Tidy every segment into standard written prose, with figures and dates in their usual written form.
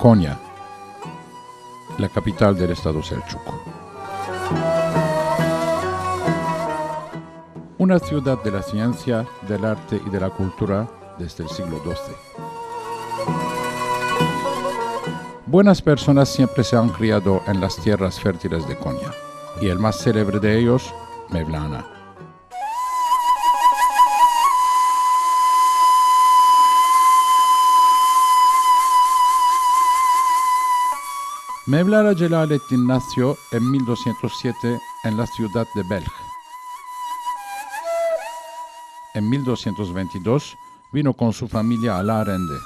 Konya, la capital del estado Selçuk. Una ciudad de la ciencia, del arte y de la cultura desde el siglo XII. Buenas personas siempre se han criado en las tierras fértiles de Konya, y el más célebre de ellos, Mevlana. Mevlana Celaleddin nació en 1207 en la ciudad de Belj. En 1222 vino con su familia a Larende.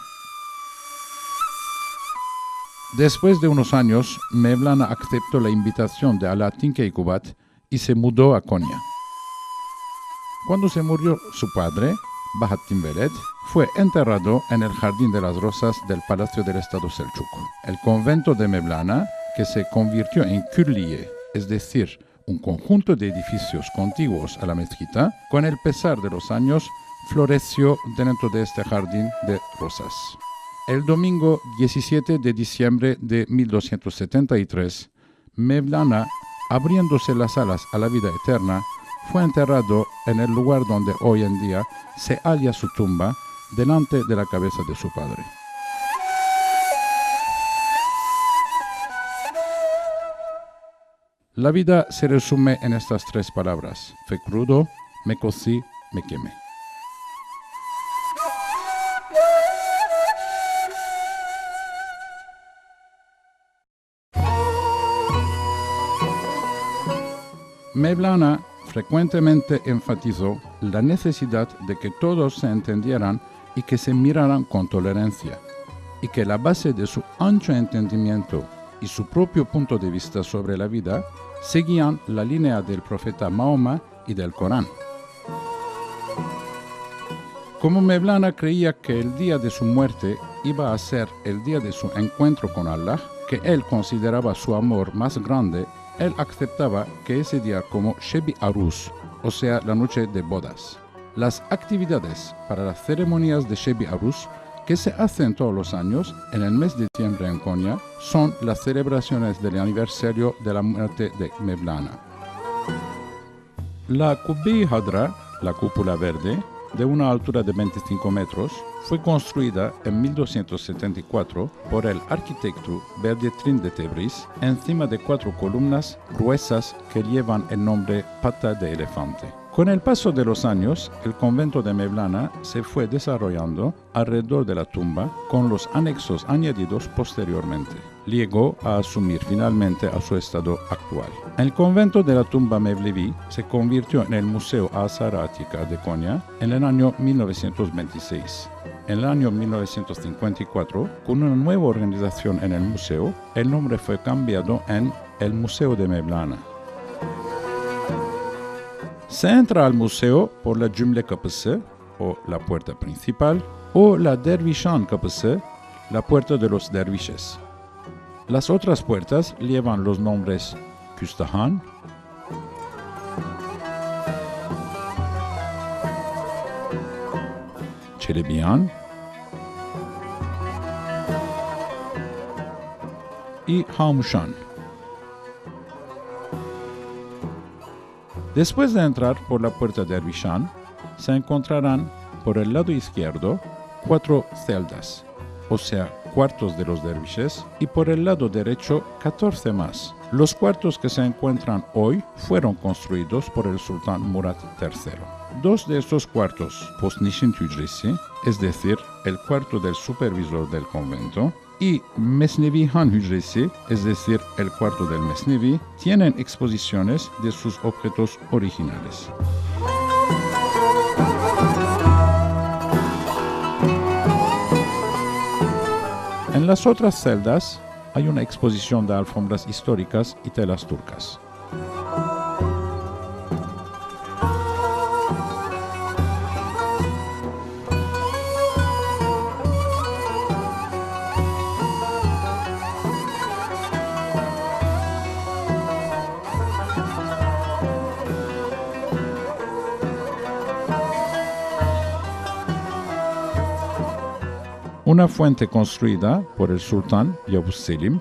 Después de unos años, Mevlana aceptó la invitación de Alaaddin Keykubat y se mudó a Konya. Cuando se murió su padre, Bahattin Veled, fue enterrado en el Jardín de las Rosas del Palacio del Estado Selçuk. El convento de Mevlana, que se convirtió en külliye, es decir, un conjunto de edificios contiguos a la mezquita, con el pesar de los años, floreció dentro de este jardín de rosas. El domingo 17 de diciembre de 1273, Mevlana, abriéndose las alas a la vida eterna, fue enterrado en el lugar donde hoy en día se halla su tumba, delante de la cabeza de su padre. La vida se resume en estas tres palabras: fue crudo, me cocí, me quemé. Mevlana frecuentemente enfatizó la necesidad de que todos se entendieran y que se miraran con tolerancia, y que la base de su ancho entendimiento y su propio punto de vista sobre la vida seguían la línea del profeta Mahoma y del Corán. Como Mevlana creía que el día de su muerte iba a ser el día de su encuentro con Allah, que él consideraba su amor más grande, él aceptaba que ese día como Shebi Arus, o sea, la noche de bodas. Las actividades para las ceremonias de Shebi Arus, que se hacen todos los años en el mes de diciembre en Konya, son las celebraciones del aniversario de la muerte de Mevlana. La Kubbe-i Hadra, la cúpula verde, de una altura de 25 metros, fue construida en 1274 por el arquitecto Bedrettin de Tebriz encima de 4 columnas gruesas que llevan el nombre Pata de Elefante. Con el paso de los años, el convento de Mevlana se fue desarrollando alrededor de la tumba con los anexos añadidos posteriormente. Llegó a asumir finalmente a su estado actual. El convento de la tumba Mevlevi se convirtió en el Museo Asara Atika de Konya en el año 1926. En el año 1954, con una nueva organización en el museo, el nombre fue cambiado en el Museo de Mevlana. Se entra al museo por la Cümle Kapısı, o la puerta principal, o la Dervishan Kapısı, la puerta de los derviches. Las otras puertas llevan los nombres Küstahan, Çelebiyan y Hamuşan. Después de entrar por la puerta de Dervishan, se encontrarán por el lado izquierdo 4 celdas, o sea, cuartos de los derviches, y por el lado derecho 14 más. Los cuartos que se encuentran hoy fueron construidos por el sultán Murat III. 2 de estos cuartos, Postnishin Hücresi, es decir, el cuarto del supervisor del convento, y Mesnevi Han Hücresi, es decir, el cuarto del Mesnevi, tienen exposiciones de sus objetos originales. En las otras celdas hay una exposición de alfombras históricas y telas turcas. Una fuente construida por el sultán Yavuz Selim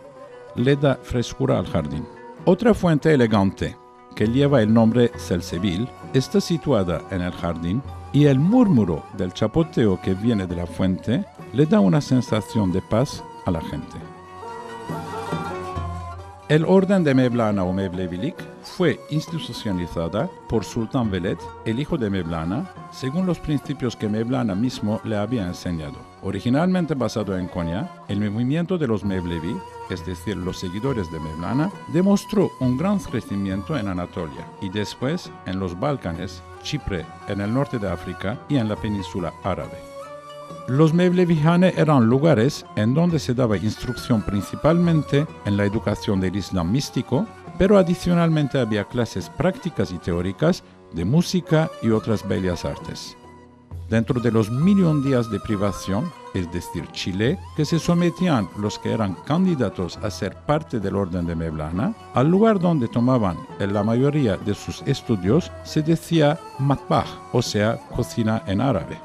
le da frescura al jardín. Otra fuente elegante, que lleva el nombre Salsebil, está situada en el jardín y el murmuro del chapoteo que viene de la fuente le da una sensación de paz a la gente. El orden de Mevlana o Mevlevilik fue institucionalizada por Sultan Veled, el hijo de Mevlana, según los principios que Mevlana mismo le había enseñado. Originalmente basado en Konya, el movimiento de los Mevlevi, es decir, los seguidores de Mevlana, demostró un gran crecimiento en Anatolia y después en los Balcanes, Chipre, en el norte de África y en la península árabe. Los Mevlevihane eran lugares en donde se daba instrucción principalmente en la educación del Islam místico, pero adicionalmente había clases prácticas y teóricas de música y otras bellas artes. Dentro de los 1.000.000 días de privación, es decir, Chile, que se sometían los que eran candidatos a ser parte del orden de Mevlana, al lugar donde tomaban la mayoría de sus estudios se decía matbah, o sea, cocina en árabe,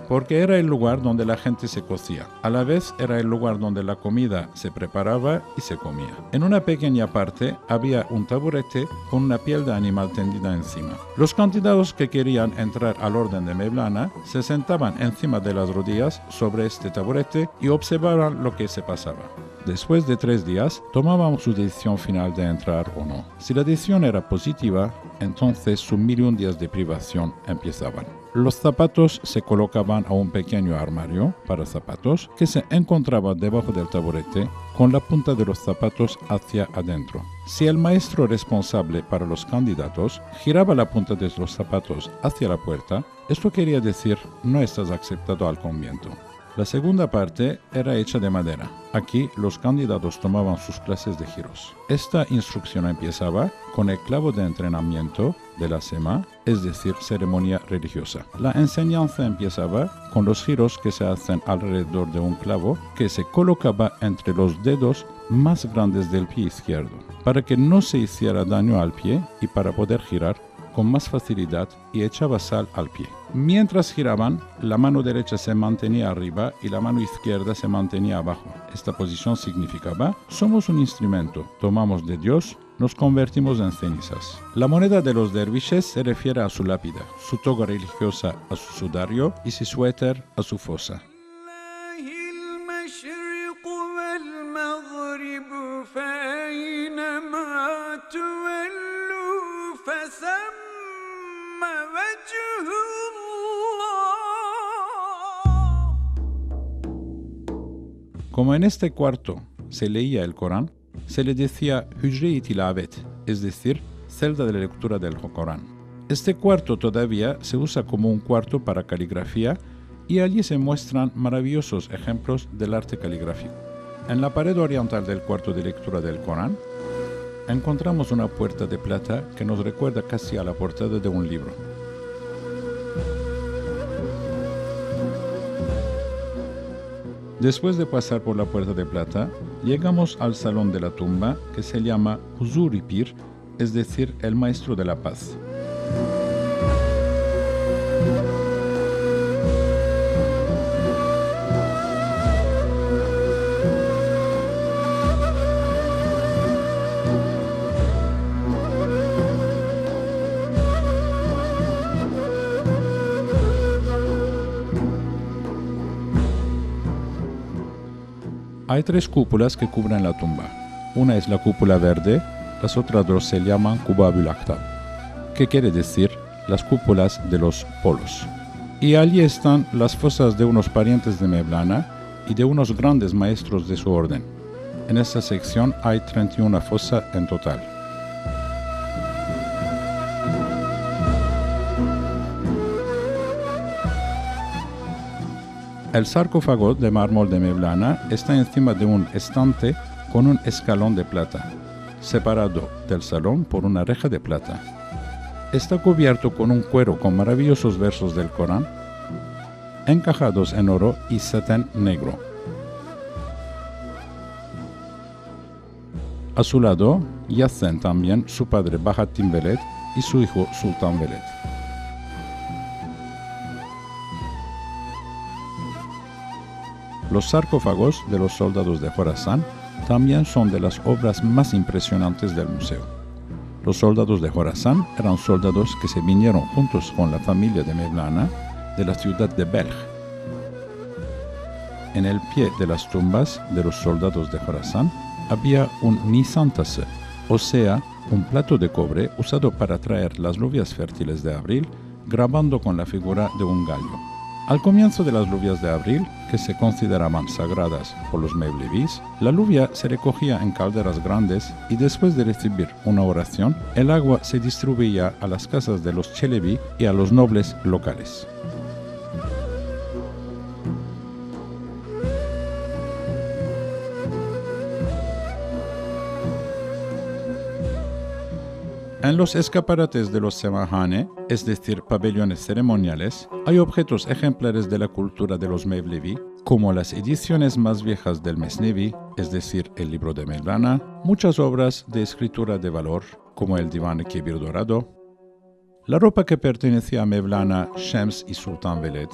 porque era el lugar donde la gente se cocía. A la vez era el lugar donde la comida se preparaba y se comía. En una pequeña parte había un taburete con una piel de animal tendida encima. Los candidatos que querían entrar al orden de Mevlana se sentaban encima de las rodillas sobre este taburete y observaban lo que se pasaba. Después de 3 días, tomaban su decisión final de entrar o no. Si la decisión era positiva, entonces sus 1.000.000 días de privación empezaban. Los zapatos se colocaban a un pequeño armario para zapatos que se encontraba debajo del taburete con la punta de los zapatos hacia adentro. Si el maestro responsable para los candidatos giraba la punta de los zapatos hacia la puerta, esto quería decir no estás aceptado al convento. La segunda parte era hecha de madera. Aquí los candidatos tomaban sus clases de giros. Esta instrucción empezaba con el clavo de entrenamiento de la sema, es decir, ceremonia religiosa. La enseñanza empezaba con los giros que se hacen alrededor de un clavo que se colocaba entre los dedos más grandes del pie izquierdo, para que no se hiciera daño al pie y para poder girar con más facilidad y echaba sal al pie. Mientras giraban, la mano derecha se mantenía arriba y la mano izquierda se mantenía abajo. Esta posición significaba, somos un instrumento, tomamos de Dios, nos convertimos en cenizas. La moneda de los derviches se refiere a su lápida, su toga religiosa a su sudario y su suéter a su fosa. Como en este cuarto se leía el Corán, se le decía Hücre-i Tilavet, es decir, celda de la lectura del Corán. Este cuarto todavía se usa como un cuarto para caligrafía y allí se muestran maravillosos ejemplos del arte caligráfico. En la pared oriental del cuarto de lectura del Corán encontramos una puerta de plata que nos recuerda casi a la portada de un libro. Después de pasar por la puerta de plata, llegamos al salón de la tumba que se llama Huzur-i Pir, es decir, el maestro de la paz. Hay 3 cúpulas que cubren la tumba. Una es la cúpula verde, las otras 2 se llaman Qubabul Aqtab, que quiere decir las cúpulas de los polos. Y allí están las fosas de unos parientes de Mevlana y de unos grandes maestros de su orden. En esta sección hay 31 fosas en total. El sarcófago de mármol de Mevlana está encima de un estante con un escalón de plata, separado del salón por una reja de plata. Está cubierto con un cuero con maravillosos versos del Corán, encajados en oro y satén negro. A su lado yacen también su padre Bahattin Veled y su hijo Sultan Veled. Los sarcófagos de los soldados de Jorazán también son de las obras más impresionantes del museo. Los soldados de Jorazán eran soldados que se vinieron juntos con la familia de Mevlana de la ciudad de Belj. En el pie de las tumbas de los soldados de Jorazán había un nisantase, o sea, un plato de cobre usado para traer las lluvias fértiles de abril, grabando con la figura de un gallo. Al comienzo de las lluvias de abril, que se consideraban sagradas por los Mevlevis, la lluvia se recogía en calderas grandes y después de recibir una oración, el agua se distribuía a las casas de los Chelebi y a los nobles locales. En los escaparates de los semahane, es decir, pabellones ceremoniales, hay objetos ejemplares de la cultura de los Mevlevi, como las ediciones más viejas del Mesnevi, es decir, el libro de Mevlana, muchas obras de escritura de valor, como el Divan Kebir dorado, la ropa que pertenecía a Mevlana, Shems y Sultan Veled,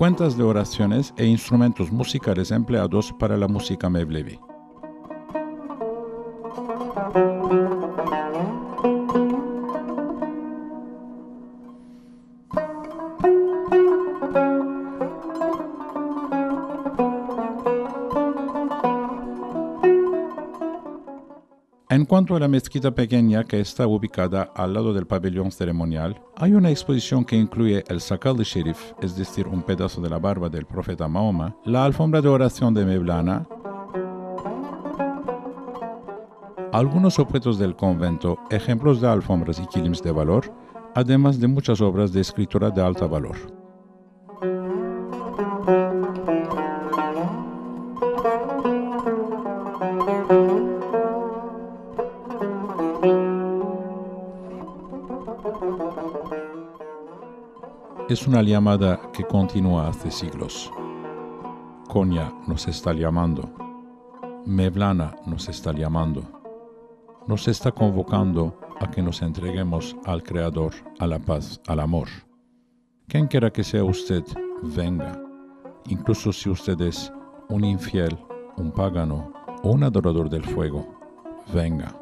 cuentas de oraciones e instrumentos musicales empleados para la música Mevlevi. En cuanto a la mezquita pequeña que está ubicada al lado del pabellón ceremonial, hay una exposición que incluye el Sakal de Sherif, es decir, un pedazo de la barba del profeta Mahoma, la alfombra de oración de Mevlana, algunos objetos del convento, ejemplos de alfombras y quilims de valor, además de muchas obras de escritura de alto valor. Es una llamada que continúa hace siglos. Konya nos está llamando. Mevlana nos está llamando. Nos está convocando a que nos entreguemos al Creador, a la paz, al amor. Quien quiera que sea usted, venga. Incluso si usted es un infiel, un pagano o un adorador del fuego, venga.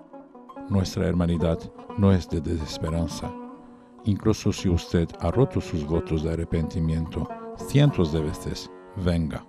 Nuestra hermanidad no es de desesperanza. Incluso si usted ha roto sus votos de arrepentimiento cientos de veces, venga.